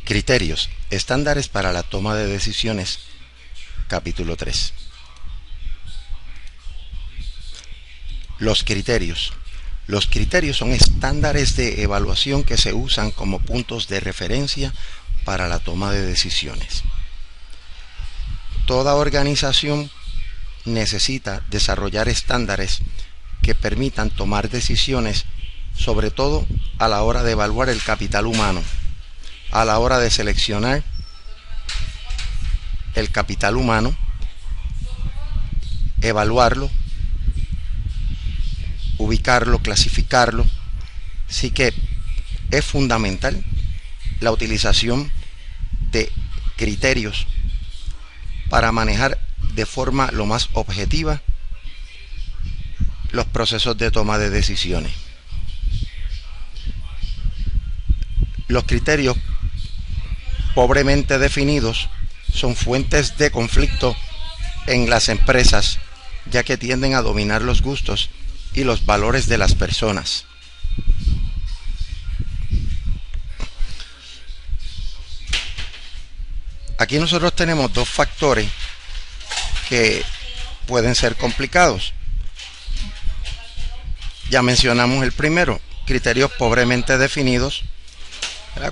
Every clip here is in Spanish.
Criterios, estándares para la toma de decisiones, capítulo 3. Los criterios. Los criterios son estándares de evaluación que se usan como puntos de referencia para la toma de decisiones. Toda organización necesita desarrollar estándares que permitan tomar decisiones, sobre todo a la hora de evaluar el capital humano, a la hora de seleccionar el capital humano, evaluarlo, ubicarlo, clasificarlo. Así que es fundamental la utilización de criterios para manejar de forma lo más objetiva los procesos de toma de decisiones. Los criterios pobremente definidos son fuentes de conflicto en las empresas, ya que tienden a dominar los gustos y los valores de las personas. Aquí nosotros tenemos dos factores que pueden ser complicados. Ya mencionamos el primero, criterios pobremente definidos.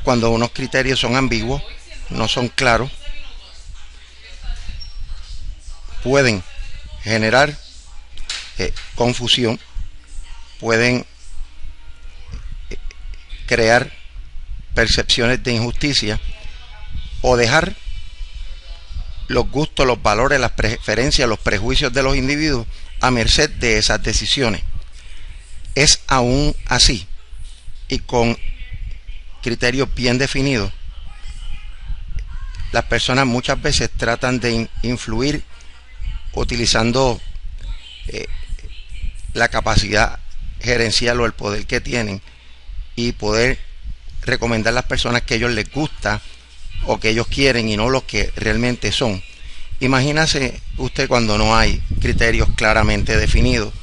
Cuando unos criterios son ambiguos, no son claros, pueden generar confusión, pueden crear percepciones de injusticia o dejar los gustos, los valores, las preferencias, los prejuicios de los individuos a merced de esas decisiones. Es aún así, y con criterios bien definidos, las personas muchas veces tratan de influir utilizando la capacidad gerencial o el poder que tienen y poder recomendar a las personas que a ellos les gusta o que ellos quieren y no los que realmente son. Imagínese usted cuando no hay criterios claramente definidos.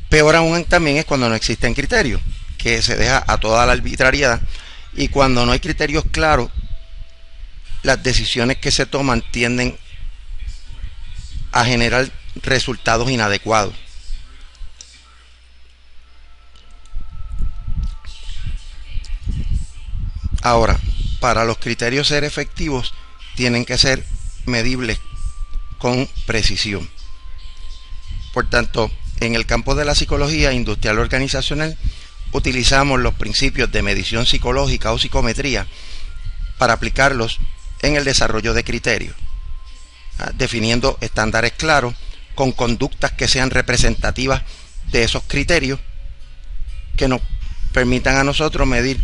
Peor aún también es cuando no existen criterios, que se deja a toda la arbitrariedad, y cuando no hay criterios claros, las decisiones que se toman tienden a generar resultados inadecuados. Ahora, para los criterios ser efectivos, tienen que ser medibles con precisión. Por tanto, en el campo de la psicología industrial organizacional, utilizamos los principios de medición psicológica o psicometría para aplicarlos en el desarrollo de criterios, definiendo estándares claros con conductas que sean representativas de esos criterios, que nos permitan a nosotros medir,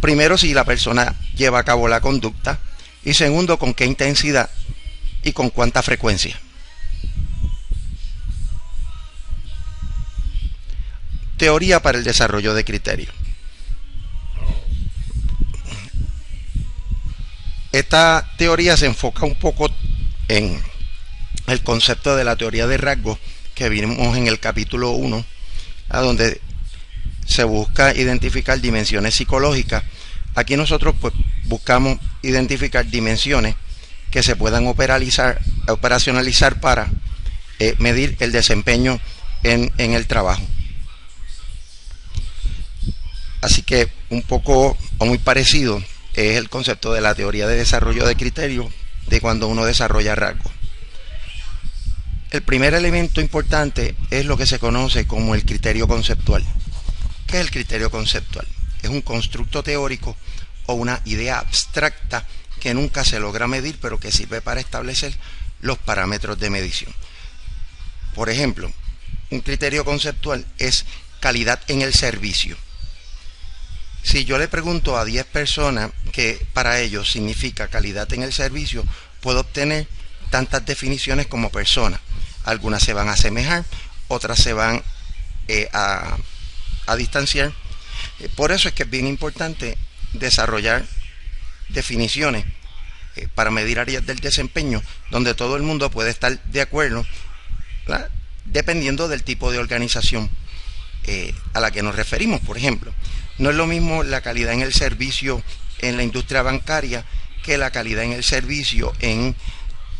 primero, si la persona lleva a cabo la conducta, y segundo, con qué intensidad y con cuánta frecuencia. Teoría para el desarrollo de criterios. Esta teoría se enfoca un poco en el concepto de la teoría de rasgos que vimos en el capítulo 1, a donde se busca identificar dimensiones psicológicas. Aquí nosotros pues buscamos identificar dimensiones que se puedan operacionalizar para medir el desempeño en el trabajo. Así que un poco o muy parecido es el concepto de la teoría de desarrollo de criterios de cuando uno desarrolla rasgos. El primer elemento importante es lo que se conoce como el criterio conceptual. ¿Qué es el criterio conceptual? Es un constructo teórico o una idea abstracta que nunca se logra medir, pero que sirve para establecer los parámetros de medición. Por ejemplo, un criterio conceptual es calidad en el servicio. Si yo le pregunto a 10 personas qué para ellos significa calidad en el servicio, puedo obtener tantas definiciones como personas. Algunas se van a asemejar, otras se van a distanciar. Por eso es que es bien importante desarrollar definiciones para medir áreas del desempeño donde todo el mundo puede estar de acuerdo, ¿verdad?, dependiendo del tipo de organización a la que nos referimos. Por ejemplo, no es lo mismo la calidad en el servicio en la industria bancaria que la calidad en el servicio en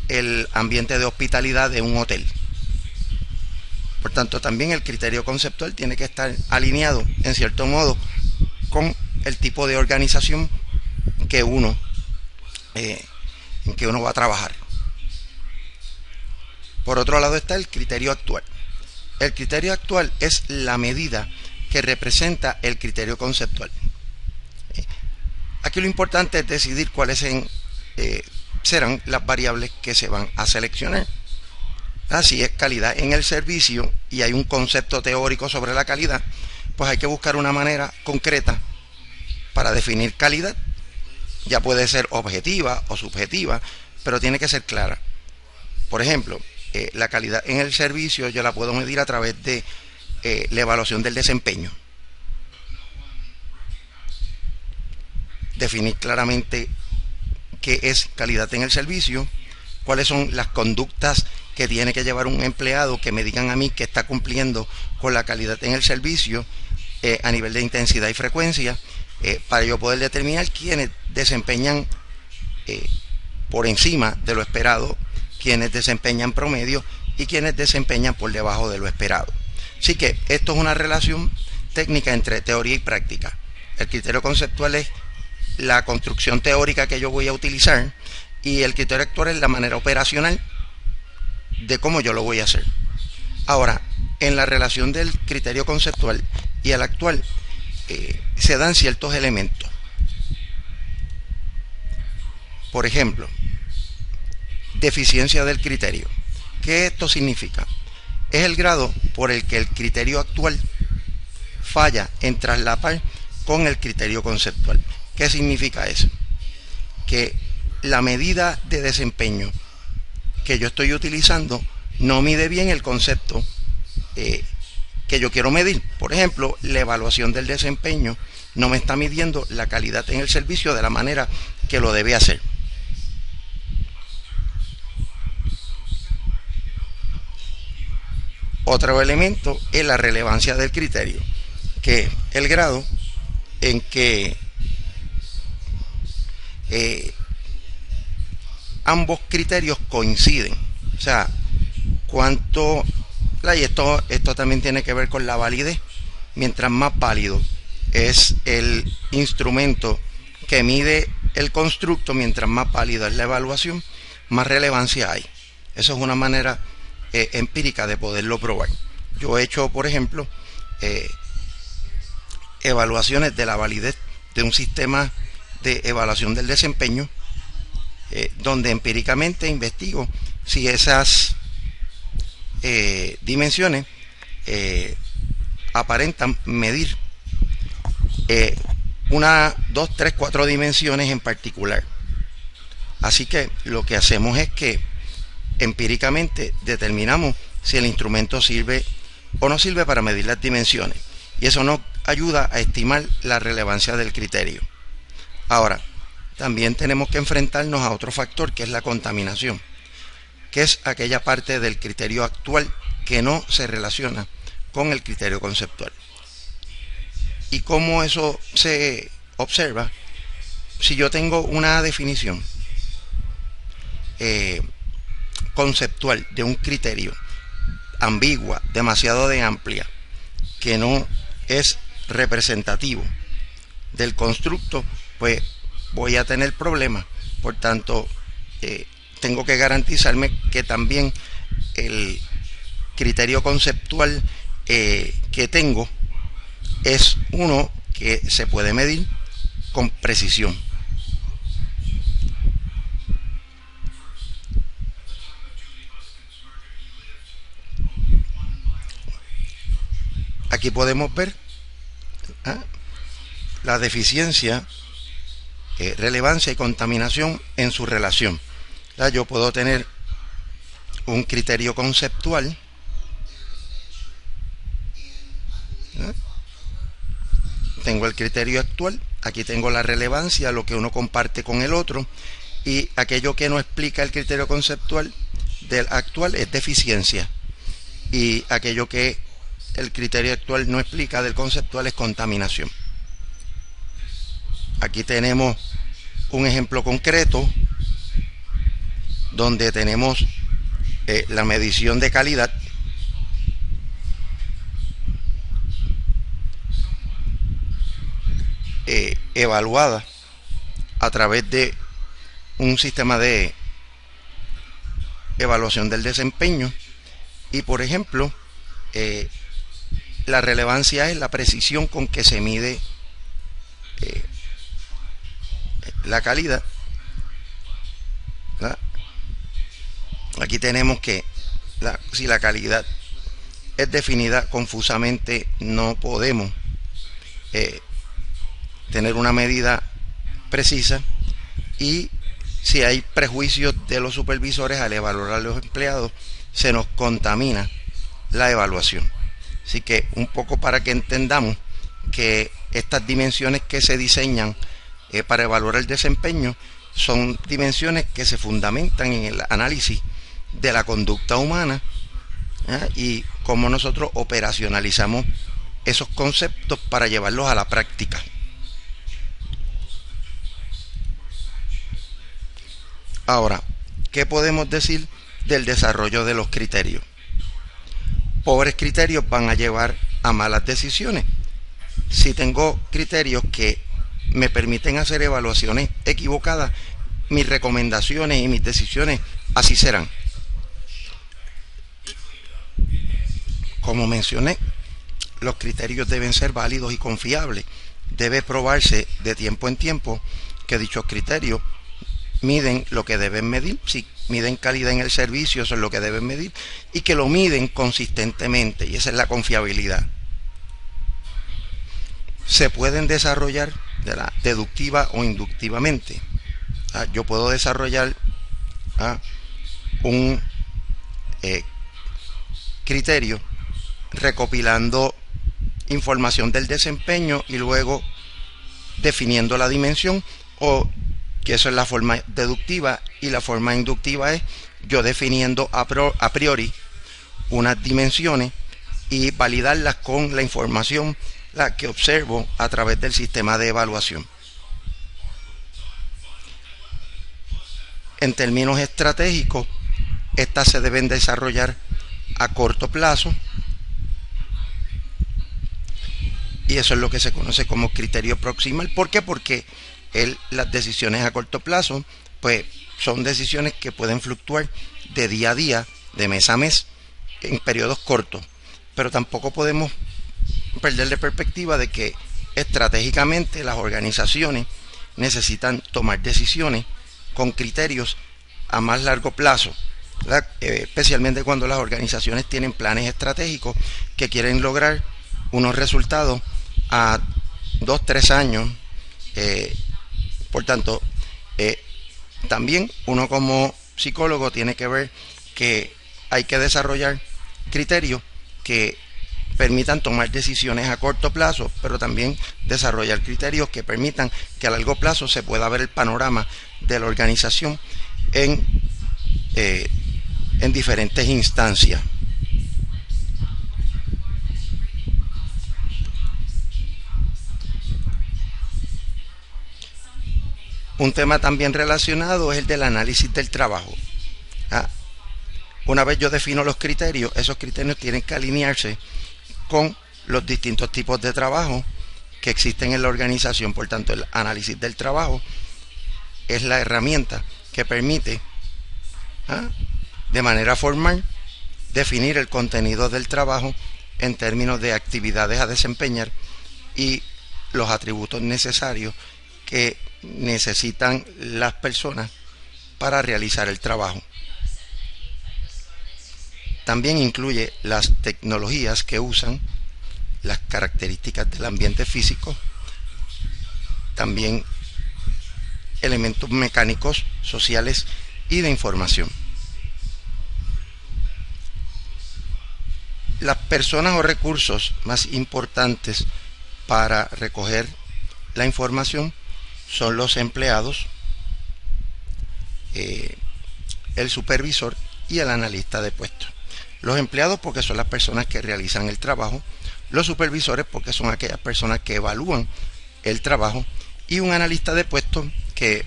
el ambiente de hospitalidad de un hotel. Por tanto, también el criterio conceptual tiene que estar alineado, en cierto modo, con el tipo de organización que uno va a trabajar. Por otro lado está el criterio actual. El criterio actual es la medida que representa el criterio conceptual. Aquí lo importante es decidir cuáles serán las variables que se van a seleccionar. Si es calidad en el servicio y hay un concepto teórico sobre la calidad, pues hay que buscar una manera concreta para definir calidad. Ya puede ser objetiva o subjetiva, pero tiene que ser clara. Por ejemplo, la calidad en el servicio yo la puedo medir a través de la evaluación del desempeño. Definir claramente qué es calidad en el servicio, cuáles son las conductas que tiene que llevar un empleado que me digan a mí que está cumpliendo con la calidad en el servicio a nivel de intensidad y frecuencia, para yo poder determinar quiénes desempeñan por encima de lo esperado, quiénes desempeñan promedio y quiénes desempeñan por debajo de lo esperado. Así que esto es una relación técnica entre teoría y práctica. El criterio conceptual es la construcción teórica que yo voy a utilizar y el criterio actual es la manera operacional de cómo yo lo voy a hacer. Ahora, en la relación del criterio conceptual y el actual se dan ciertos elementos. Por ejemplo, deficiencia del criterio. ¿Qué esto significa? Es el grado por el que el criterio actual falla en traslapar con el criterio conceptual. ¿Qué significa eso? Que la medida de desempeño que yo estoy utilizando no mide bien el concepto que yo quiero medir. Por ejemplo, la evaluación del desempeño no me está midiendo la calidad en el servicio de la manera que lo debe hacer. Otro elemento es la relevancia del criterio, que es el grado en que ambos criterios coinciden. O sea, cuánto, y esto también tiene que ver con la validez. Mientras más válido es el instrumento que mide el constructo, mientras más válida es la evaluación, más relevancia hay. Eso es una manera empírica de poderlo probar. Yo he hecho, por ejemplo, evaluaciones de la validez de un sistema de evaluación del desempeño, donde empíricamente investigo si esas dimensiones aparentan medir 1, 2, 3, 4 dimensiones en particular. Así que lo que hacemos es que empíricamente determinamos si el instrumento sirve o no sirve para medir las dimensiones, y eso nos ayuda a estimar la relevancia del criterio. Ahora, también tenemos que enfrentarnos a otro factor, que es la contaminación, que es aquella parte del criterio actual que no se relaciona con el criterio conceptual. ¿Y cómo eso se observa? Si yo tengo una definición conceptual de un criterio ambigua, demasiado amplia, que no es representativo del constructo, pues voy a tener problemas. Por tanto, tengo que garantizarme que también el criterio conceptual que tengo es uno que se puede medir con precisión. Aquí podemos ver la deficiencia, relevancia y contaminación en su relación. Yo puedo tener un criterio conceptual tengo el criterio actual, aquí tengo la relevancia, lo que uno comparte con el otro, y aquello que no explica el criterio conceptual del actual es deficiencia, y aquello que el criterio actual no explica del conceptual es contaminación. Aquí tenemos un ejemplo concreto donde tenemos la medición de calidad evaluada a través de un sistema de evaluación del desempeño. Y por ejemplo, la relevancia es la precisión con que se mide la calidad, ¿verdad? Aquí tenemos que si la calidad es definida confusamente, no podemos tener una medida precisa, y si hay prejuicios de los supervisores al evaluar a los empleados, se nos contamina la evaluación. Así que un poco para que entendamos que estas dimensiones que se diseñan para evaluar el desempeño son dimensiones que se fundamentan en el análisis de la conducta humana, y cómo nosotros operacionalizamos esos conceptos para llevarlos a la práctica. Ahora, ¿qué podemos decir del desarrollo de los criterios? Pobres criterios van a llevar a malas decisiones. Si tengo criterios que me permiten hacer evaluaciones equivocadas, mis recomendaciones y mis decisiones así serán. Como mencioné, los criterios deben ser válidos y confiables. Debe probarse de tiempo en tiempo que dichos criterios miden lo que deben medir. Si miden calidad en el servicio, eso es lo que deben medir, y que lo miden consistentemente, y esa es la confiabilidad. Se pueden desarrollar deductiva o inductivamente. Yo puedo desarrollar un criterio recopilando información del desempeño y luego definiendo la dimensión, o que eso es la forma deductiva, y la forma inductiva es yo definiendo a priori unas dimensiones y validarlas con la información que observo a través del sistema de evaluación. En términos estratégicos, estas se deben desarrollar a corto plazo, y eso es lo que se conoce como criterio proximal. ¿Por qué? Porque las decisiones a corto plazo pues son decisiones que pueden fluctuar de día a día, de mes a mes, en periodos cortos, pero tampoco podemos perder de perspectiva de que estratégicamente las organizaciones necesitan tomar decisiones con criterios a más largo plazo, especialmente cuando las organizaciones tienen planes estratégicos que quieren lograr unos resultados a 2-3 años. Por tanto, también uno como psicólogo tiene que ver que hay que desarrollar criterios que permitan tomar decisiones a corto plazo, pero también desarrollar criterios que permitan que a largo plazo se pueda ver el panorama de la organización en diferentes instancias. Un tema también relacionado es el del análisis del trabajo. Una vez yo defino los criterios, esos criterios tienen que alinearse con los distintos tipos de trabajo que existen en la organización. Por tanto, el análisis del trabajo es la herramienta que permite de manera formal definir el contenido del trabajo en términos de actividades a desempeñar y los atributos necesarios que necesitan las personas para realizar el trabajo. También incluye las tecnologías que usan, las características del ambiente físico, también elementos mecánicos, sociales y de información. Las personas o recursos más importantes para recoger la información son los empleados, el supervisor y el analista de puestos. Los empleados porque son las personas que realizan el trabajo, los supervisores porque son aquellas personas que evalúan el trabajo, y un analista de puestos que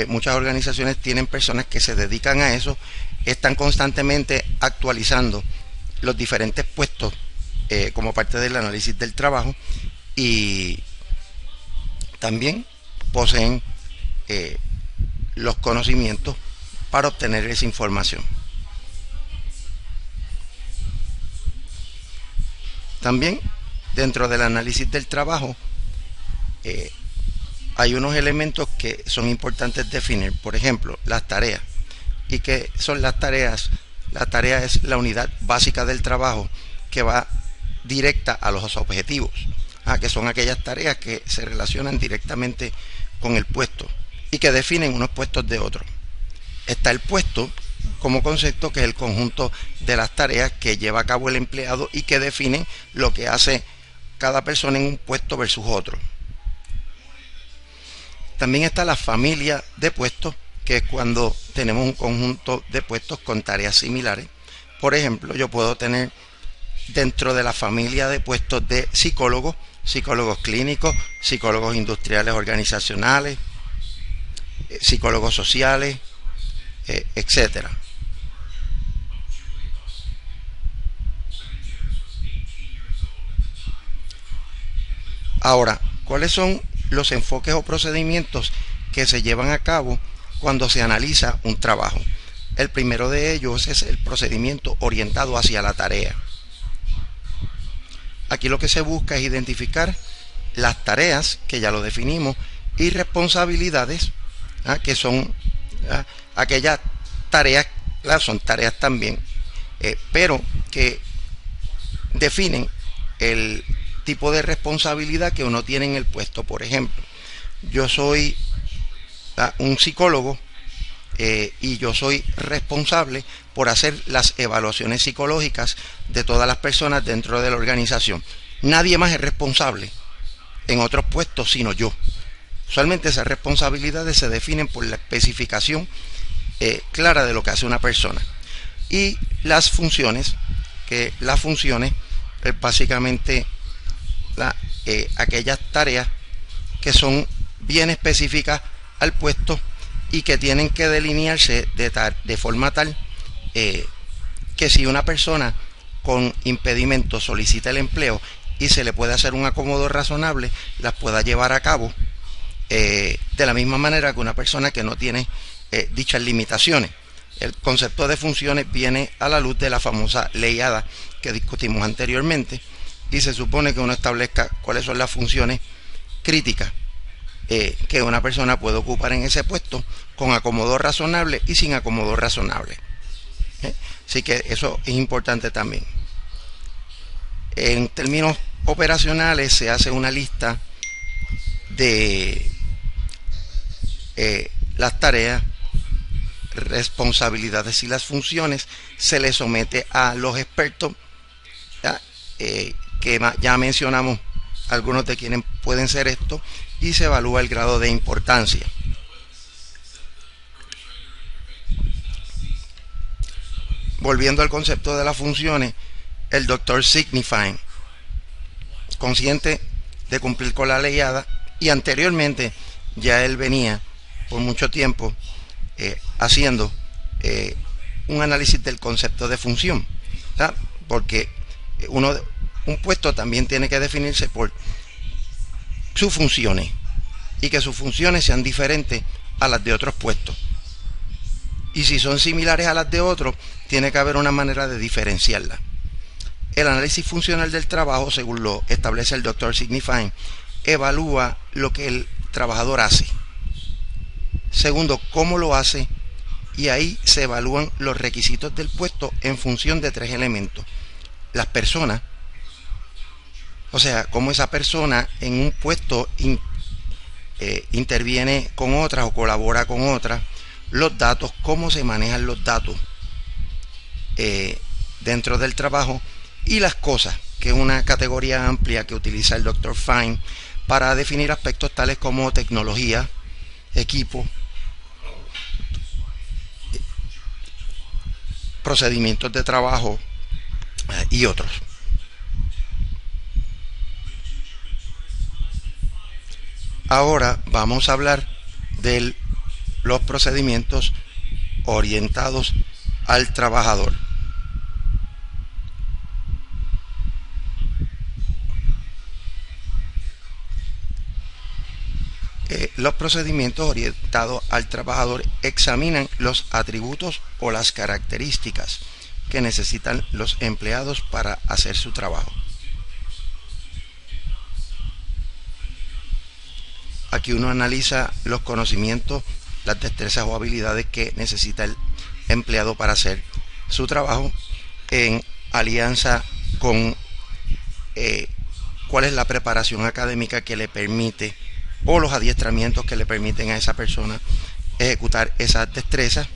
muchas organizaciones tienen personas que se dedican a eso, están constantemente actualizando los diferentes puestos como parte del análisis del trabajo, y también poseen los conocimientos para obtener esa información. También dentro del análisis del trabajo hay unos elementos que son importantes definir. Por ejemplo, las tareas. ¿Y qué son las tareas? La tarea es la unidad básica del trabajo que va directa a los objetivos, que son aquellas tareas que se relacionan directamente con el puesto y que definen unos puestos de otros. Está el puesto como concepto, que es el conjunto de las tareas que lleva a cabo el empleado y que definen lo que hace cada persona en un puesto versus otro. También está la familia de puestos, que es cuando tenemos un conjunto de puestos con tareas similares. Por ejemplo, yo puedo tener dentro de la familia de puestos de psicólogos, psicólogos clínicos, psicólogos industriales organizacionales, psicólogos sociales, etcétera. Ahora, ¿cuáles son los enfoques o procedimientos que se llevan a cabo cuando se analiza un trabajo? El primero de ellos es el procedimiento orientado hacia la tarea. Aquí lo que se busca es identificar las tareas, que ya lo definimos, y responsabilidades, que son aquellas tareas, son tareas también, pero que definen el tipo de responsabilidad que uno tiene en el puesto. Por ejemplo, yo soy un psicólogo y yo soy responsable por hacer las evaluaciones psicológicas de todas las personas dentro de la organización. Nadie más es responsable en otros puestos sino yo. Usualmente esas responsabilidades se definen por la especificación clara de lo que hace una persona. Y las funciones, que las funciones es básicamente aquellas tareas que son bien específicas al puesto y que tienen que delinearse de forma tal que si una persona con impedimento solicita el empleo y se le puede hacer un acomodo razonable, las pueda llevar a cabo de la misma manera que una persona que no tiene dichas limitaciones. El concepto de funciones viene a la luz de la famosa ley ADA que discutimos anteriormente, y se supone que uno establezca cuáles son las funciones críticas que una persona puede ocupar en ese puesto con acomodo razonable y sin acomodo razonable. Así que eso es importante también. En términos operacionales se hace una lista de las tareas, responsabilidades y las funciones. Se le somete a los expertos, que ya mencionamos algunos de quienes pueden ser esto, y se evalúa el grado de importancia. Volviendo al concepto de las funciones, el doctor Signifying, consciente de cumplir con la ley ADA, y anteriormente ya él venía por mucho tiempo haciendo un análisis del concepto de función, porque un puesto también tiene que definirse por sus funciones, y que sus funciones sean diferentes a las de otros puestos, y si son similares a las de otros, tiene que haber una manera de diferenciarlas. El análisis funcional del trabajo, según lo establece el Dr. Signifying, evalúa lo que el trabajador hace. Segundo, cómo lo hace, y ahí se evalúan los requisitos del puesto en función de tres elementos. Las personas, o sea, cómo esa persona en un puesto interviene con otras o colabora con otras. Los datos, cómo se manejan los datos dentro del trabajo. Y las cosas, que es una categoría amplia que utiliza el Dr. Fine para definir aspectos tales como tecnología, equipo, procedimientos de trabajo y otros. Ahora vamos a hablar de los procedimientos orientados al trabajador. Los procedimientos orientados al trabajador examinan los atributos o las características que necesitan los empleados para hacer su trabajo. Aquí uno analiza los conocimientos, las destrezas o habilidades que necesita el empleado para hacer su trabajo en alianza con cuál es la preparación académica que le permite o los adiestramientos que le permiten a esa persona ejecutar esas destrezas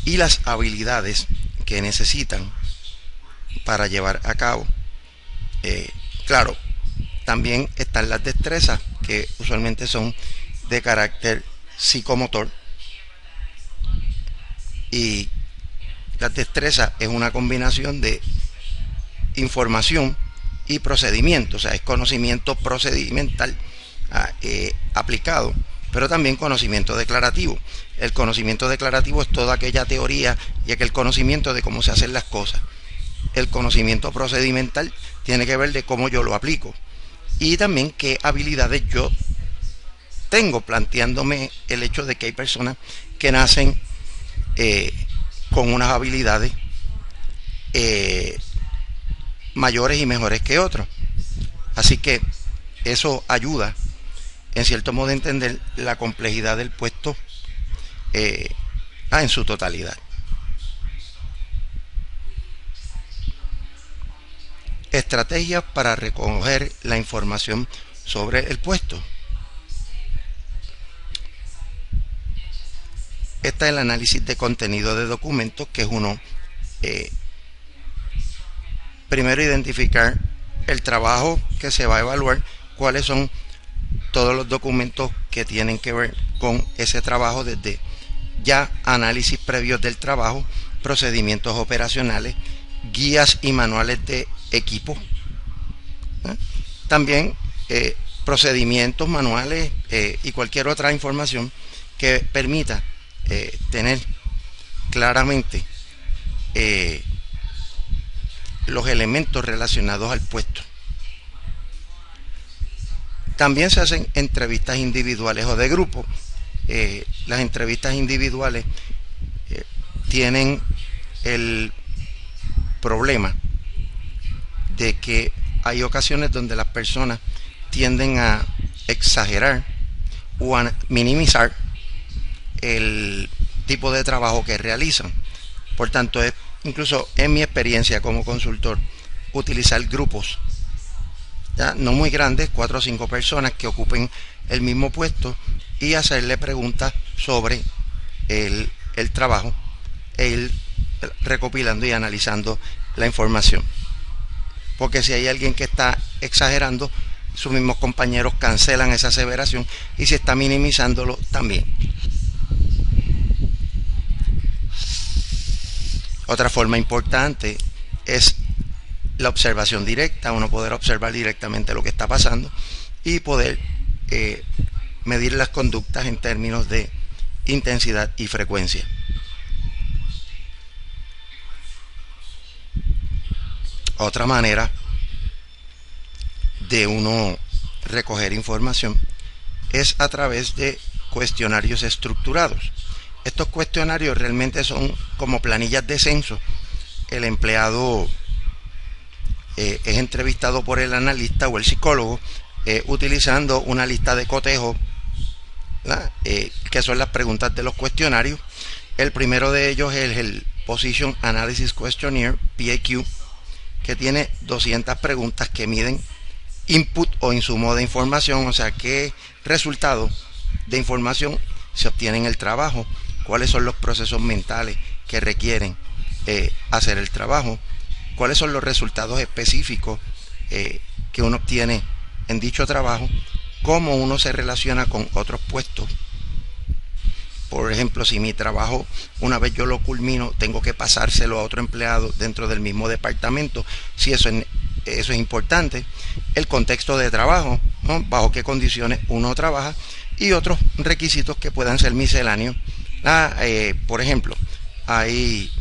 y las habilidades que necesitan para llevar a cabo. Claro, también están las destrezas que usualmente son de carácter psicomotor, y las destrezas es una combinación de información y procedimiento, o sea, es conocimiento procedimental aplicado, pero también conocimiento declarativo. El conocimiento declarativo es toda aquella teoría y aquel conocimiento de cómo se hacen las cosas. El conocimiento procedimental tiene que ver de cómo yo lo aplico y también qué habilidades yo tengo, planteándome el hecho de que hay personas que nacen con unas habilidades mayores y mejores que otros. Así que eso ayuda en cierto modo a entender la complejidad del puesto en su totalidad. Estrategias para recoger la información sobre el puesto. Este es el análisis de contenido de documentos, que es uno primero identificar el trabajo que se va a evaluar, cuáles son todos los documentos que tienen que ver con ese trabajo, desde ya análisis previos del trabajo, procedimientos operacionales, guías y manuales de equipo, también procedimientos, manuales y cualquier otra información que permita tener claramente los elementos relacionados al puesto. También se hacen entrevistas individuales o de grupo. Las entrevistas individuales tienen el problema de que hay ocasiones donde las personas tienden a exagerar o a minimizar el tipo de trabajo que realizan. Por tanto, es incluso en mi experiencia como consultor, utilizar grupos no muy grandes, 4 o 5 personas que ocupen el mismo puesto, y hacerle preguntas sobre el trabajo e ir recopilando y analizando la información, porque si hay alguien que está exagerando, sus mismos compañeros cancelan esa aseveración, y si está minimizándolo también. Otra forma importante es la observación directa, uno poder observar directamente lo que está pasando y poder medir las conductas en términos de intensidad y frecuencia. Otra manera de uno recoger información es a través de cuestionarios estructurados. Estos cuestionarios realmente son como planillas de censo. El empleado es entrevistado por el analista o el psicólogo utilizando una lista de cotejo, que son las preguntas de los cuestionarios. El primero de ellos es el Position Analysis Questionnaire, PAQ, que tiene 200 preguntas que miden input o insumo de información, o sea, qué resultados de información se obtiene en el trabajo, cuáles son los procesos mentales que requieren hacer el trabajo, cuáles son los resultados específicos que uno obtiene en dicho trabajo, cómo uno se relaciona con otros puestos. Por ejemplo, si mi trabajo, una vez yo lo culmino, tengo que pasárselo a otro empleado dentro del mismo departamento, si eso es importante. El contexto de trabajo, ¿no? Bajo qué condiciones uno trabaja, y otros requisitos que puedan ser misceláneos. Por ejemplo, hay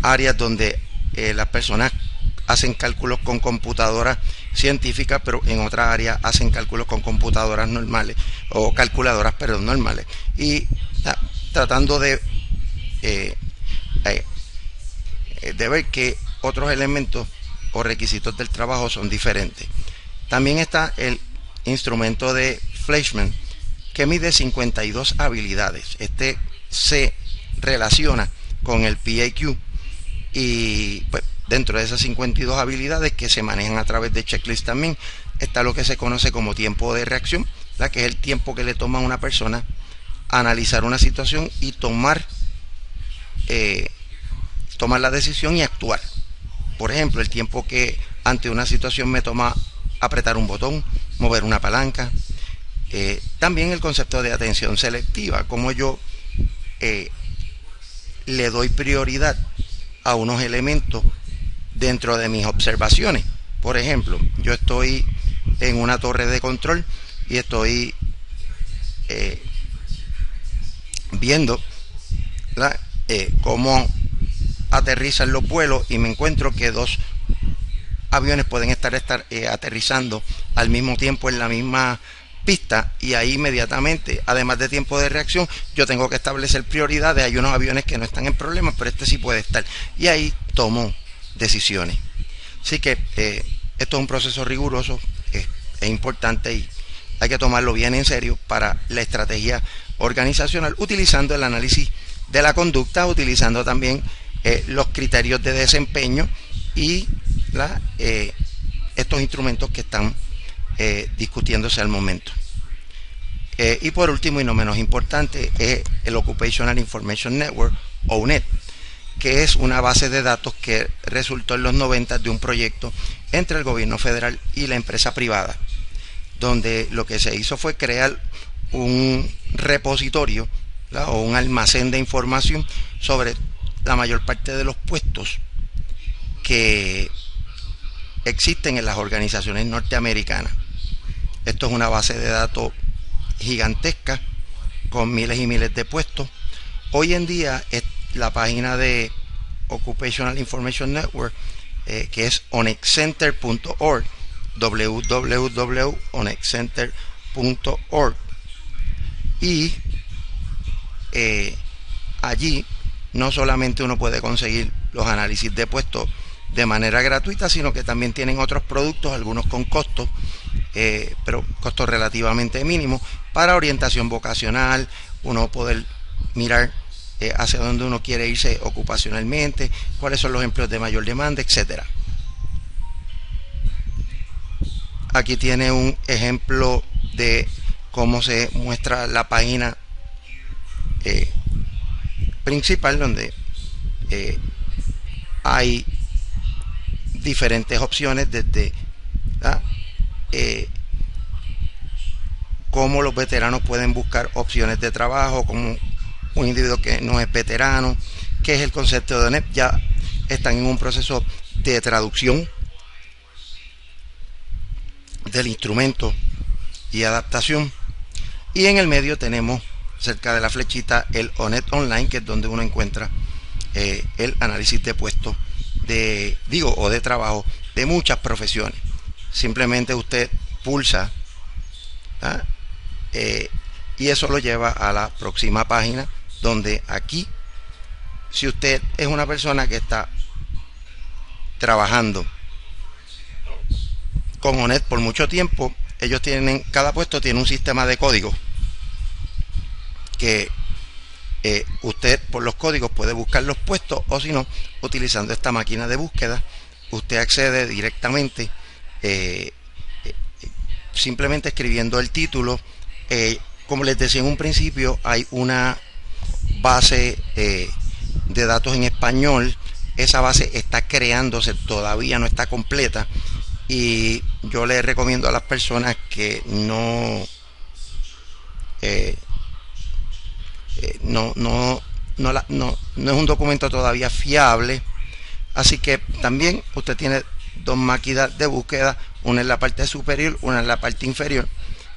áreas donde las personas hacen cálculos con computadoras científicas, pero en otras áreas hacen cálculos con computadoras normales, o calculadoras, perdón, normales, y tratando de ver que otros elementos o requisitos del trabajo son diferentes. También está el instrumento de Fleischmann, que mide 52 habilidades. Este se relaciona con el PAQ, y pues dentro de esas 52 habilidades que se manejan a través de checklist también está lo que se conoce como tiempo de reacción, que es el tiempo que le toma a una persona a analizar una situación y tomar la decisión y actuar. Por ejemplo, el tiempo que ante una situación me toma apretar un botón, mover una palanca. También el concepto de atención selectiva, como yo le doy prioridad a unos elementos dentro de mis observaciones. Por ejemplo, yo estoy en una torre de control y estoy viendo cómo aterrizan los vuelos, y me encuentro que dos aviones pueden estar aterrizando al mismo tiempo en la misma pista, y ahí inmediatamente, además de tiempo de reacción, yo tengo que establecer prioridades. Hay unos aviones que no están en problemas, pero este sí puede estar, y ahí tomo decisiones. Así que esto es un proceso riguroso, es importante, y hay que tomarlo bien en serio para la estrategia organizacional, utilizando el análisis de la conducta, utilizando también los criterios de desempeño y estos instrumentos que están discutiéndose al momento. Y por último, y no menos importante, es el Occupational Information Network, o ONET, que es una base de datos que resultó en los 90 de un proyecto entre el gobierno federal y la empresa privada, donde lo que se hizo fue crear un repositorio, o un almacén de información sobre la mayor parte de los puestos que existen en las organizaciones norteamericanas. Esto es una base de datos gigantesca con miles y miles de puestos. Hoy en día es la página de Occupational Information Network, que es onexcenter.org, www.onexcenter.org, y allí no solamente uno puede conseguir los análisis de puestos de manera gratuita, sino que también tienen otros productos, algunos con costos, pero costos relativamente mínimos, para orientación vocacional, uno poder mirar hacia dónde uno quiere irse ocupacionalmente, cuáles son los empleos de mayor demanda, etcétera. Aquí tiene un ejemplo de cómo se muestra la página principal, donde hay diferentes opciones, desde cómo los veteranos pueden buscar opciones de trabajo, como un individuo que no es veterano, qué es el concepto de ONET. Ya están en un proceso de traducción del instrumento y adaptación, y en el medio tenemos, cerca de la flechita, el ONET Online, que es donde uno encuentra el análisis de puestos de trabajo de muchas profesiones. Simplemente usted pulsa y eso lo lleva a la próxima página, donde aquí, si usted es una persona que está trabajando con ONET por mucho tiempo, ellos tienen, cada puesto tiene un sistema de código que usted por los códigos puede buscar los puestos, o si no, utilizando esta máquina de búsqueda, usted accede directamente, simplemente escribiendo el título. Como les decía en un principio, hay una base de datos en español. Esa base está creándose, todavía no está completa, y yo les recomiendo a las personas que no es un documento todavía fiable, así que también usted tiene dos máquinas de búsqueda, una en la parte superior, una en la parte inferior,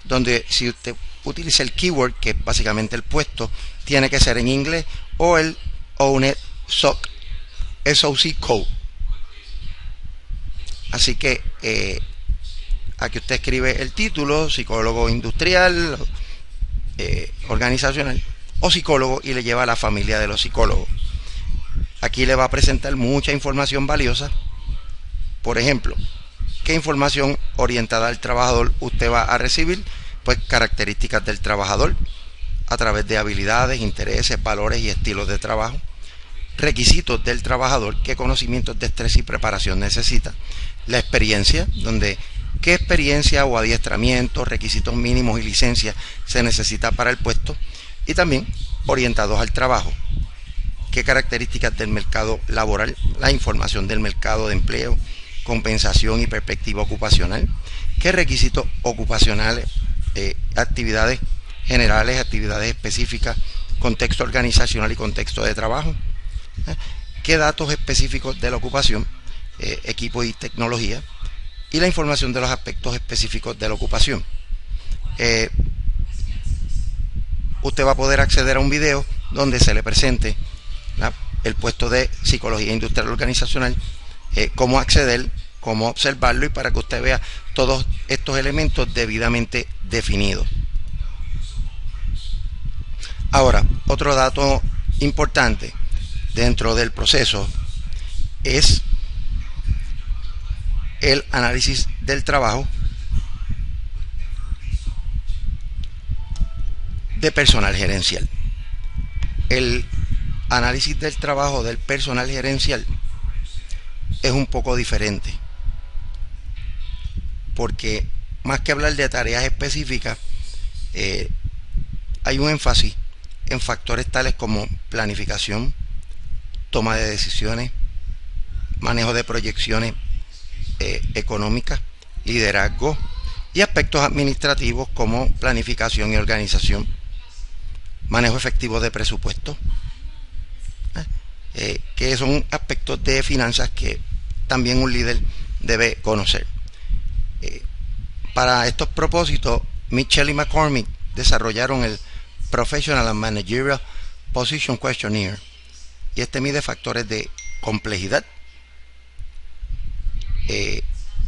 donde si usted utiliza el keyword, que es básicamente el puesto, tiene que ser en inglés, o el Owned SOC code. Así que aquí usted escribe el título, psicólogo industrial, organizacional o psicólogo, y le lleva a la familia de los psicólogos. Aquí le va a presentar mucha información valiosa. Por ejemplo, ¿qué información orientada al trabajador usted va a recibir? Pues características del trabajador a través de habilidades, intereses, valores y estilos de trabajo. Requisitos del trabajador, qué conocimientos, destreza y preparación necesita. La experiencia, donde qué experiencia o adiestramiento, requisitos mínimos y licencia se necesita para el puesto. Y también orientados al trabajo, qué características del mercado laboral, la información del mercado de empleo, compensación y perspectiva ocupacional, qué requisitos ocupacionales, actividades generales, actividades específicas, contexto organizacional y contexto de trabajo, qué datos específicos de la ocupación, equipo y tecnología, y la información de los aspectos específicos de la ocupación. Usted va a poder acceder a un video donde se le presente el puesto de psicología industrial organizacional, cómo acceder, cómo observarlo, y para que usted vea todos estos elementos debidamente definidos. Ahora, otro dato importante dentro del proceso es el análisis del trabajo de personal gerencial. El análisis del trabajo del personal gerencial es un poco diferente, porque más que hablar de tareas específicas, hay un énfasis en factores tales como planificación, toma de decisiones, manejo de proyecciones económicas, liderazgo y aspectos administrativos como planificación y organización, manejo efectivo de presupuesto, que son aspectos de finanzas que también un líder debe conocer. Para estos propósitos, Mitchell y McCormick desarrollaron el Professional and Managerial Position Questionnaire, y este mide factores de complejidad,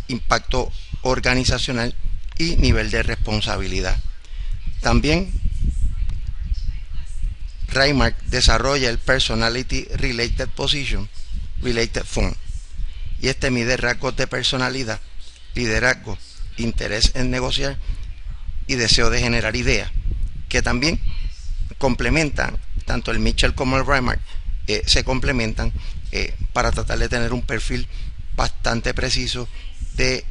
impacto organizacional y nivel de responsabilidad. También Reimark desarrolla el Personality Related Position Related Form, y este mide rasgos de personalidad, liderazgo, interés en negociar y deseo de generar ideas, que también complementan, tanto el Mitchell como el Reimark se complementan para tratar de tener un perfil bastante preciso de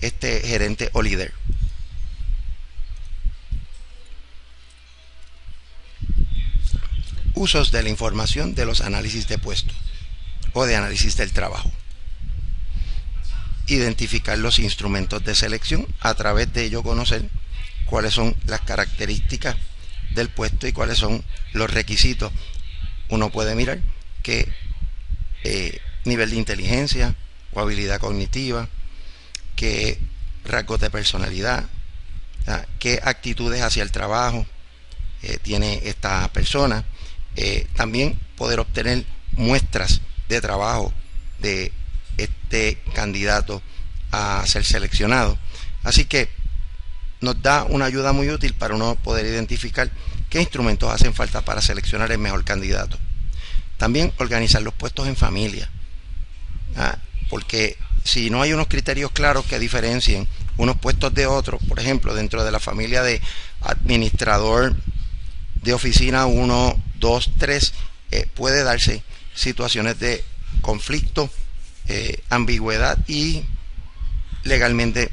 este gerente o líder. Usos de la información de los análisis de puesto o de análisis del trabajo. Identificar los instrumentos de selección, a través de ello conocer cuáles son las características del puesto y cuáles son los requisitos. Uno puede mirar qué nivel de inteligencia o habilidad cognitiva, qué rasgos de personalidad, qué actitudes hacia el trabajo tiene esta persona. También poder obtener muestras de trabajo de este candidato a ser seleccionado. Así que nos da una ayuda muy útil para uno poder identificar qué instrumentos hacen falta para seleccionar el mejor candidato. También organizar los puestos en familia, porque si no hay unos criterios claros que diferencien unos puestos de otros, por ejemplo, dentro de la familia de administrador de oficina 1, 2, 3, puede darse situaciones de conflicto, ambigüedad y legalmente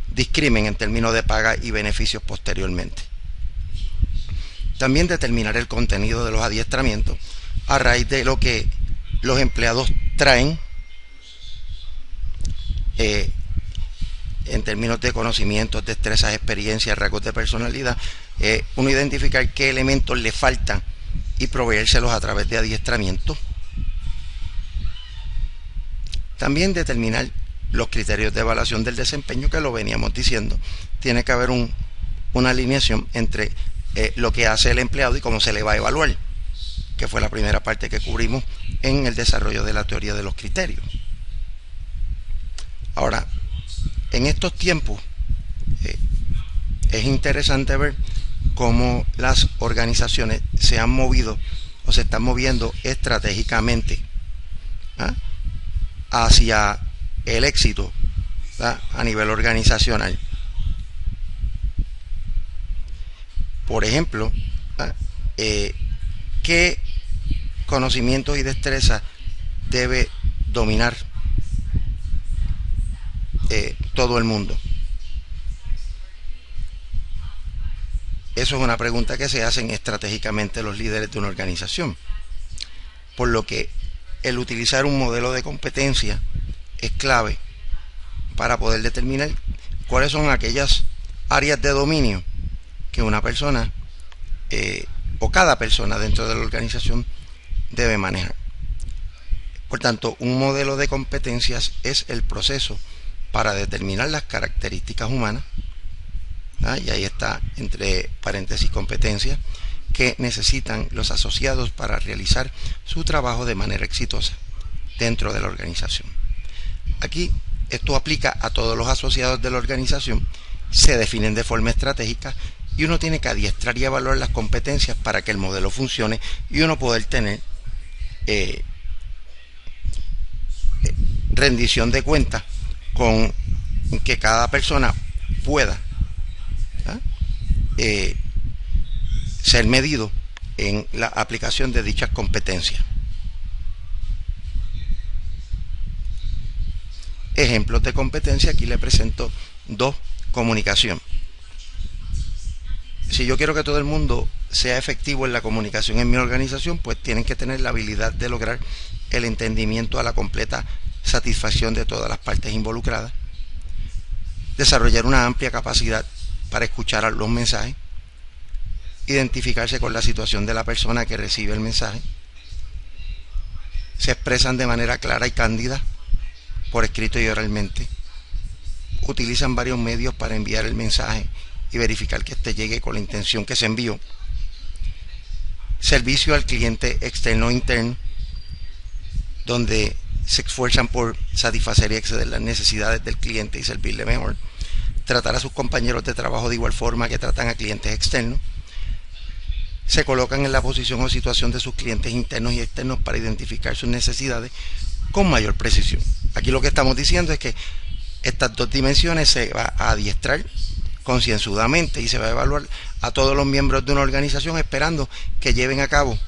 discrimen en términos de paga y beneficios posteriormente. También determinar el contenido de los adiestramientos a raíz de lo que los empleados traen en términos de conocimientos, destrezas, experiencias, rasgos de personalidad. Uno identificar qué elementos le faltan y proveérselos a través de adiestramiento. También determinar los criterios de evaluación del desempeño, que lo veníamos diciendo. Tiene que haber una alineación entre lo que hace el empleado y cómo se le va a evaluar, que fue la primera parte que cubrimos en el desarrollo de la teoría de los criterios. Ahora, en estos tiempos es interesante ver cómo las organizaciones se han movido o se están moviendo estratégicamente hacia el éxito a nivel organizacional. Por ejemplo, ¿qué conocimientos y destrezas debe dominar todo el mundo? Eso es una pregunta que se hacen estratégicamente los líderes de una organización. Por lo que el utilizar un modelo de competencia es clave para poder determinar cuáles son aquellas áreas de dominio que una persona o cada persona dentro de la organización debe manejar. Por tanto, un modelo de competencias es el proceso para determinar las características humanas, y ahí está entre paréntesis competencias, que necesitan los asociados para realizar su trabajo de manera exitosa dentro de la organización. Aquí esto aplica a todos los asociados de la organización, se definen de forma estratégica y uno tiene que adiestrar y evaluar las competencias para que el modelo funcione y uno poder tener rendición de cuentas con que cada persona pueda ser medido en la aplicación de dichas competencias. Ejemplos de competencia, aquí le presento dos. Comunicación. Si yo quiero que todo el mundo sea efectivo en la comunicación en mi organización, pues tienen que tener la habilidad de lograr el entendimiento a la completa satisfacción de todas las partes involucradas, desarrollar una amplia capacidad para escuchar los mensajes, identificarse con la situación de la persona que recibe el mensaje, se expresan de manera clara y cándida por escrito y oralmente, utilizan varios medios para enviar el mensaje y verificar que éste llegue con la intención que se envió, servicio al cliente externo e interno, donde se esfuerzan por satisfacer y exceder las necesidades del cliente y servirle mejor, tratar a sus compañeros de trabajo de igual forma que tratan a clientes externos, se colocan en la posición o situación de sus clientes internos y externos para identificar sus necesidades con mayor precisión. Aquí lo que estamos diciendo es que estas dos dimensiones se va a adiestrar concienzudamente y se va a evaluar a todos los miembros de una organización esperando que lleven a cabo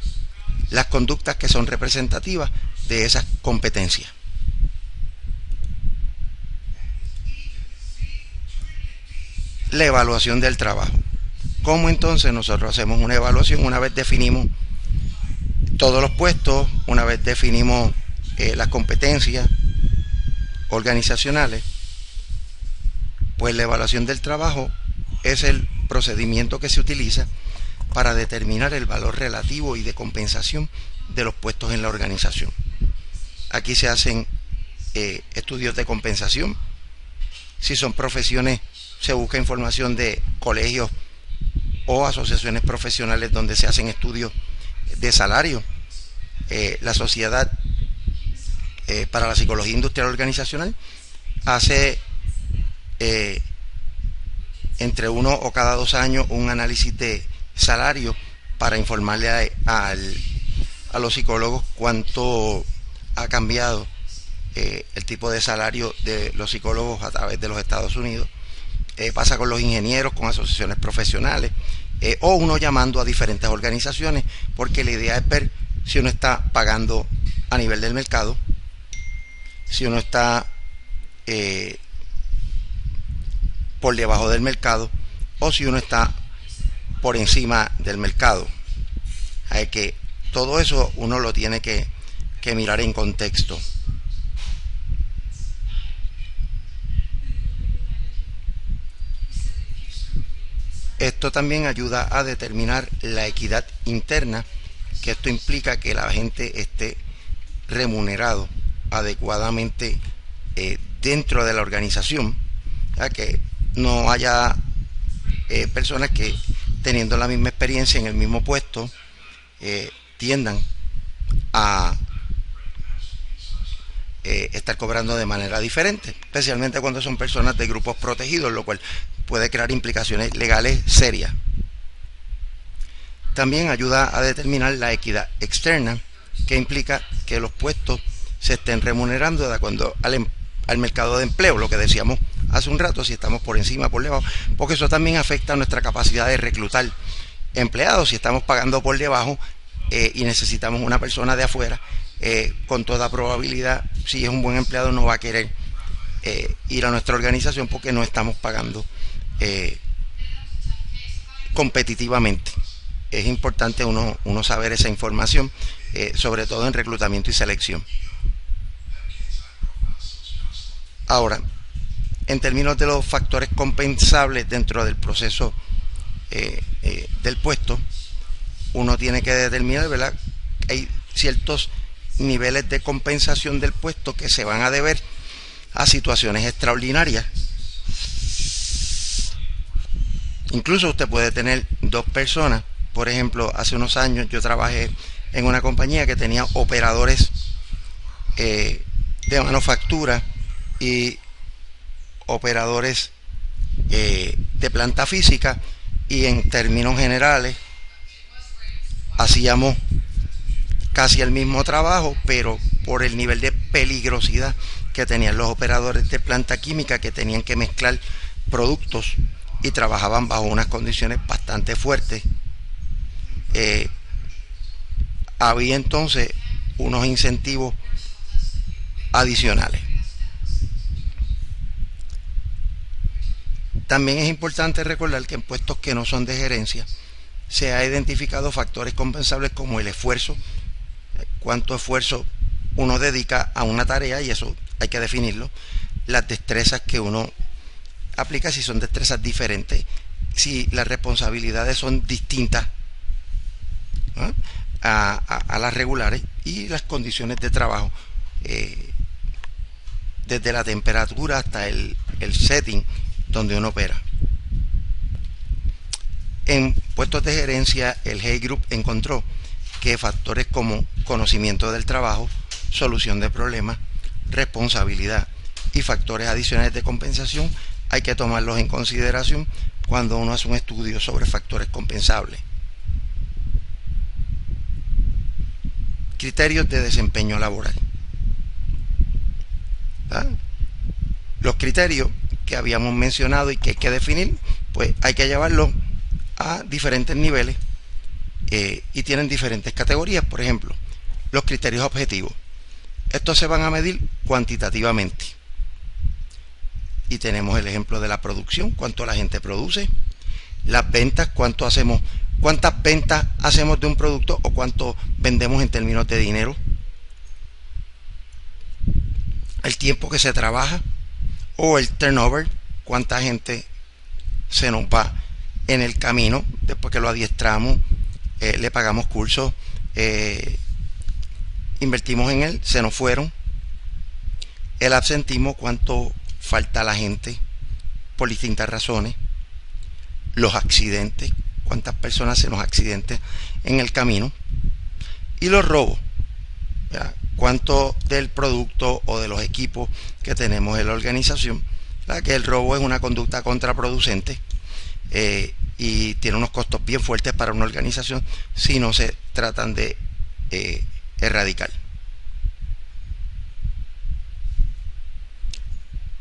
las conductas que son representativas de esas competencias. La evaluación del trabajo. ¿Cómo entonces nosotros hacemos una evaluación? Una vez definimos todos los puestos, una vez definimos las competencias organizacionales, pues la evaluación del trabajo es el procedimiento que se utiliza para determinar el valor relativo y de compensación de los puestos en la organización. Aquí se hacen estudios de compensación. Si son profesiones, se busca información de colegios o asociaciones profesionales donde se hacen estudios de salario. La Sociedad para la Psicología Industrial Organizacional hace entre 1 o cada 2 años un análisis de salario para informarle a los psicólogos cuánto ha cambiado el tipo de salario de los psicólogos a través de los Estados Unidos. Pasa con los ingenieros, con asociaciones profesionales, o uno llamando a diferentes organizaciones, porque la idea es ver si uno está pagando a nivel del mercado, si uno está por debajo del mercado o si uno está por encima del mercado. Hay que todo eso uno lo tiene que mirar en contexto. Esto también ayuda a determinar la equidad interna, que esto implica que la gente esté remunerado adecuadamente dentro de la organización, que no haya personas que teniendo la misma experiencia en el mismo puesto tiendan a estar cobrando de manera diferente, especialmente cuando son personas de grupos protegidos, lo cual puede crear implicaciones legales serias. También ayuda a determinar la equidad externa, que implica que los puestos se estén remunerando de acuerdo al mercado de empleo, lo que decíamos hace un rato, si estamos por encima, por debajo, porque eso también afecta a nuestra capacidad de reclutar empleados. Si estamos pagando por debajo y necesitamos una persona de afuera, con toda probabilidad, si es un buen empleado, no va a querer ir a nuestra organización porque no estamos pagando competitivamente. Es importante uno saber esa información, sobre todo en reclutamiento y selección. Ahora, en términos de los factores compensables dentro del proceso del puesto, uno tiene que determinar, ¿verdad? Hay ciertos niveles de compensación del puesto que se van a deber a situaciones extraordinarias. Incluso usted puede tener dos personas. Por ejemplo, hace unos años yo trabajé en una compañía que tenía operadores de manufactura y operadores de planta física, y en términos generales hacíamos casi el mismo trabajo, pero por el nivel de peligrosidad que tenían los operadores de planta química, que tenían que mezclar productos y trabajaban bajo unas condiciones bastante fuertes, había entonces unos incentivos adicionales. También es importante recordar que en puestos que no son de gerencia se ha identificado factores compensables como el esfuerzo, cuánto esfuerzo uno dedica a una tarea, y eso hay que definirlo, las destrezas que uno aplica, si son destrezas diferentes, si las responsabilidades son distintas a las regulares, y las condiciones de trabajo, desde la temperatura hasta el setting donde uno opera. En puestos de gerencia, el Hay Group encontró que factores como conocimiento del trabajo, solución de problemas, responsabilidad y factores adicionales de compensación hay que tomarlos en consideración cuando uno hace un estudio sobre factores compensables. Criterios de desempeño laboral. Los criterios que habíamos mencionado y que hay que definir, pues hay que llevarlos a diferentes niveles y tienen diferentes categorías. Por ejemplo, los criterios objetivos. Estos se van a medir cuantitativamente. Y tenemos el ejemplo de la producción, cuánto la gente produce. Las ventas, cuántas ventas hacemos de un producto o cuánto vendemos en términos de dinero. El tiempo que se trabaja o el turnover, cuánta gente se nos va en el camino después que lo adiestramos, le pagamos cursos, invertimos en él, se nos fueron. El absentismo, cuánto falta la gente por distintas razones. Los accidentes, cuántas personas se nos accidentan en el camino. Y los robos, ¿ya? Cuánto del producto o de los equipos que tenemos en la organización, ¿verdad? Que el robo es una conducta contraproducente y tiene unos costos bien fuertes para una organización si no se tratan de erradicar.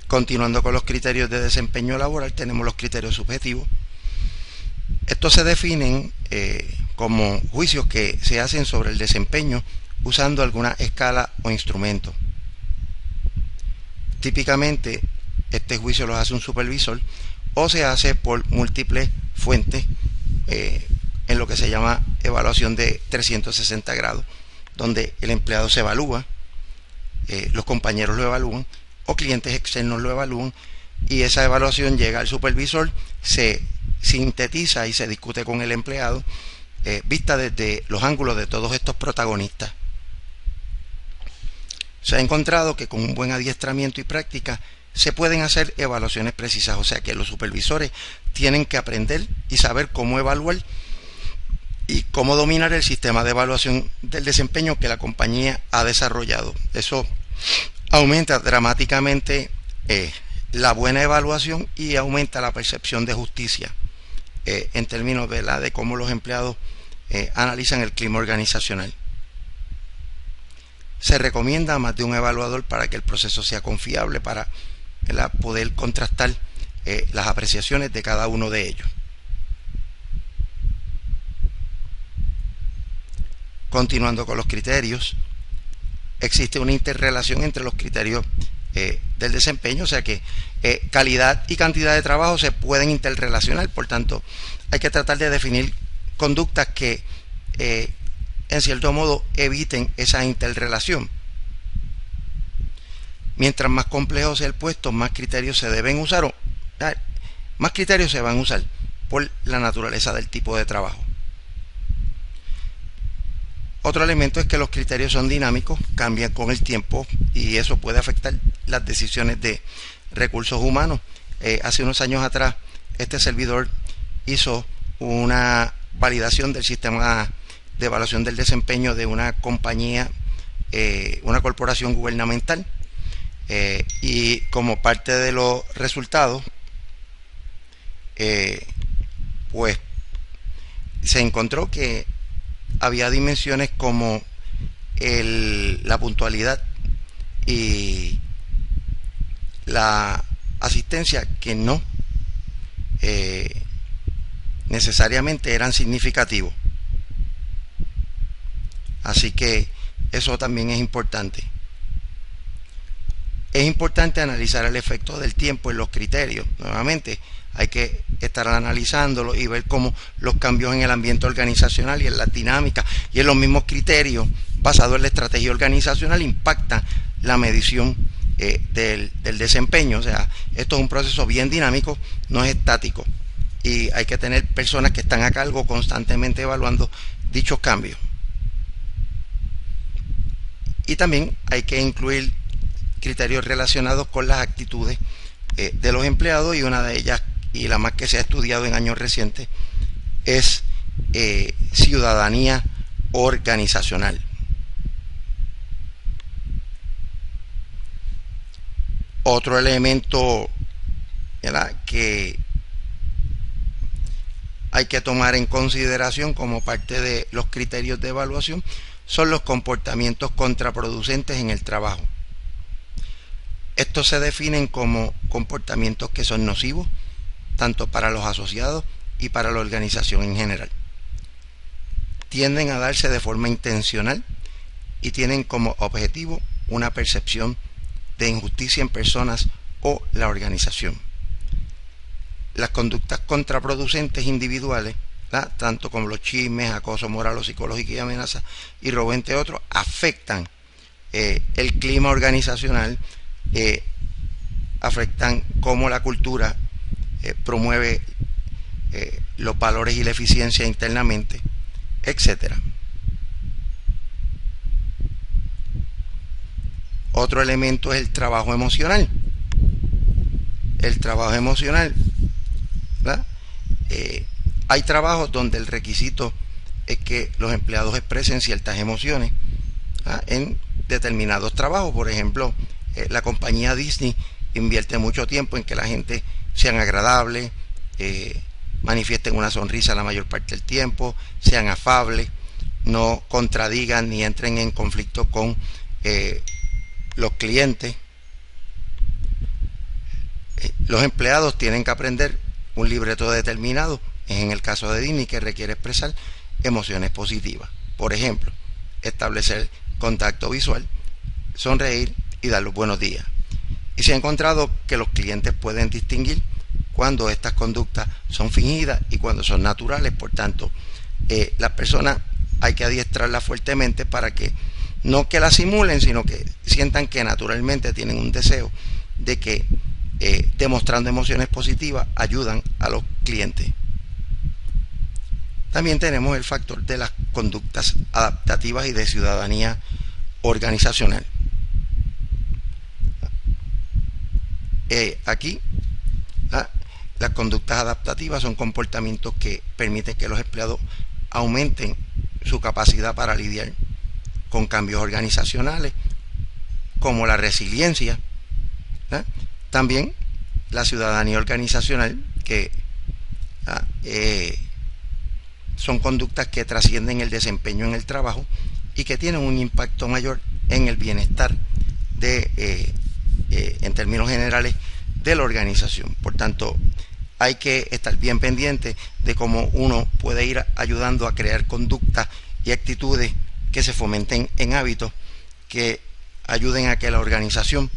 Continuando con los criterios de desempeño laboral, tenemos los criterios subjetivos. Estos se definen como juicios que se hacen sobre el desempeño usando alguna escala o instrumento. Típicamente este juicio lo hace un supervisor o se hace por múltiples fuentes en lo que se llama evaluación de 360 grados, donde el empleado se evalúa, los compañeros lo evalúan o clientes externos lo evalúan, y esa evaluación llega al supervisor, se sintetiza y se discute con el empleado, vista desde los ángulos de todos estos protagonistas. Se ha encontrado que con un buen adiestramiento y práctica se pueden hacer evaluaciones precisas, o sea que los supervisores tienen que aprender y saber cómo evaluar y cómo dominar el sistema de evaluación del desempeño que la compañía ha desarrollado. Eso aumenta dramáticamente la buena evaluación y aumenta la percepción de justicia en términos, ¿verdad?, de cómo los empleados analizan el clima organizacional. Se recomienda más de un evaluador para que el proceso sea confiable, para, ¿verdad?, poder contrastar las apreciaciones de cada uno de ellos. Continuando con los criterios, existe una interrelación entre los criterios del desempeño, o sea que calidad y cantidad de trabajo se pueden interrelacionar. Por tanto, hay que tratar de definir conductas que en cierto modo eviten esa interrelación. Mientras más complejo sea el puesto, más criterios se deben usar, o más criterios se van a usar por la naturaleza del tipo de trabajo. Otro elemento es que los criterios son dinámicos, cambian con el tiempo y eso puede afectar las decisiones de recursos humanos. Hace unos años atrás, este servidor hizo una validación del sistema de evaluación del desempeño de una compañía, una corporación gubernamental, y como parte de los resultados, pues se encontró que había dimensiones como la puntualidad y la asistencia que no necesariamente eran significativos. Así que eso también es importante. Es importante analizar el efecto del tiempo en los criterios. Nuevamente, hay que estar analizándolo y ver cómo los cambios en el ambiente organizacional y en la dinámica y en los mismos criterios basados en la estrategia organizacional impactan la medición del desempeño. O sea, esto es un proceso bien dinámico, no es estático, y hay que tener personas que están a cargo constantemente evaluando dichos cambios. Y también hay que incluir criterios relacionados con las actitudes de los empleados, y una de ellas, y la más que se ha estudiado en años recientes, es ciudadanía organizacional. Otro elemento, ¿verdad?, que hay que tomar en consideración como parte de los criterios de evaluación son los comportamientos contraproducentes en el trabajo. Estos se definen como comportamientos que son nocivos tanto para los asociados y para la organización en general. Tienden a darse de forma intencional y tienen como objetivo una percepción de injusticia en personas o la organización. Las conductas contraproducentes individuales, ¿verdad?, tanto como los chismes, acoso moral o psicológico y amenaza y robo, entre otros, afectan el clima organizacional, afectan cómo la cultura promueve los valores y la eficiencia internamente, etcétera. Otro elemento es el trabajo emocional. El trabajo emocional, ¿verdad? Hay trabajos donde el requisito es que los empleados expresen ciertas emociones, ¿verdad?, en determinados trabajos. Por ejemplo, la compañía Disney invierte mucho tiempo en que la gente sean agradables, manifiesten una sonrisa la mayor parte del tiempo, sean afables, no contradigan ni entren en conflicto con los clientes. Los empleados tienen que aprender un libreto determinado, en el caso de Disney, que requiere expresar emociones positivas. Por ejemplo, establecer contacto visual, sonreír y dar los buenos días. Y se ha encontrado que los clientes pueden distinguir cuando estas conductas son fingidas y cuando son naturales. Por tanto, las personas hay que adiestrarlas fuertemente para que no que las simulen, sino que sientan que naturalmente tienen un deseo de que demostrando emociones positivas ayudan a los clientes. También tenemos el factor de las conductas adaptativas y de ciudadanía organizacional. Aquí las conductas adaptativas son comportamientos que permiten que los empleados aumenten su capacidad para lidiar con cambios organizacionales, como la resiliencia. También la ciudadanía organizacional, que son conductas que trascienden el desempeño en el trabajo y que tienen un impacto mayor en el bienestar en términos generales de la organización. Por tanto, hay que estar bien pendiente de cómo uno puede ir ayudando a crear conductas y actitudes que se fomenten en hábitos que ayuden a que la organización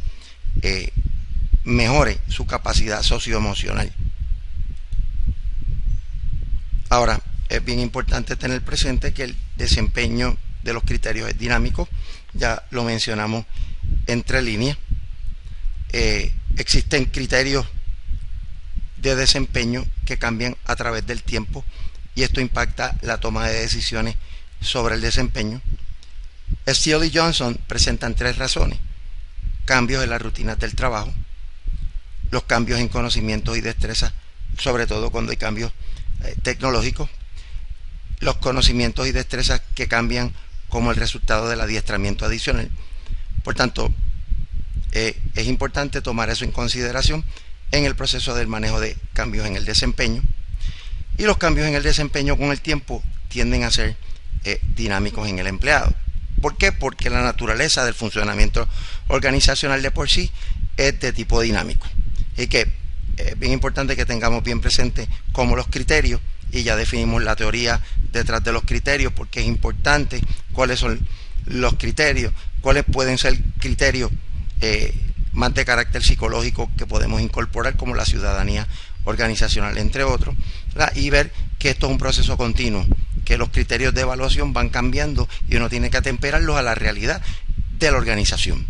mejore su capacidad socioemocional. Ahora, es bien importante tener presente que el desempeño de los criterios es dinámico. Ya lo mencionamos entre líneas. Existen criterios de desempeño que cambian a través del tiempo y esto impacta la toma de decisiones sobre el desempeño. Steele y Johnson presentan 3 razones: cambios en las rutinas del trabajo, los cambios en conocimientos y destrezas, sobre todo cuando hay cambios tecnológicos, los conocimientos y destrezas que cambian como el resultado del adiestramiento adicional. Por tanto, es importante tomar eso en consideración en el proceso del manejo de cambios en el desempeño. Y los cambios en el desempeño con el tiempo tienden a ser dinámicos en el empleado. ¿Por qué? Porque la naturaleza del funcionamiento organizacional de por sí es de tipo dinámico. Y que es bien importante que tengamos bien presente cómo los criterios, y ya definimos la teoría detrás de los criterios, porque es importante cuáles son los criterios, cuáles pueden ser criterios más de carácter psicológico que podemos incorporar, como la ciudadanía organizacional, entre otros, y ver que esto es un proceso continuo, que los criterios de evaluación van cambiando y uno tiene que atemperarlos a la realidad de la organización.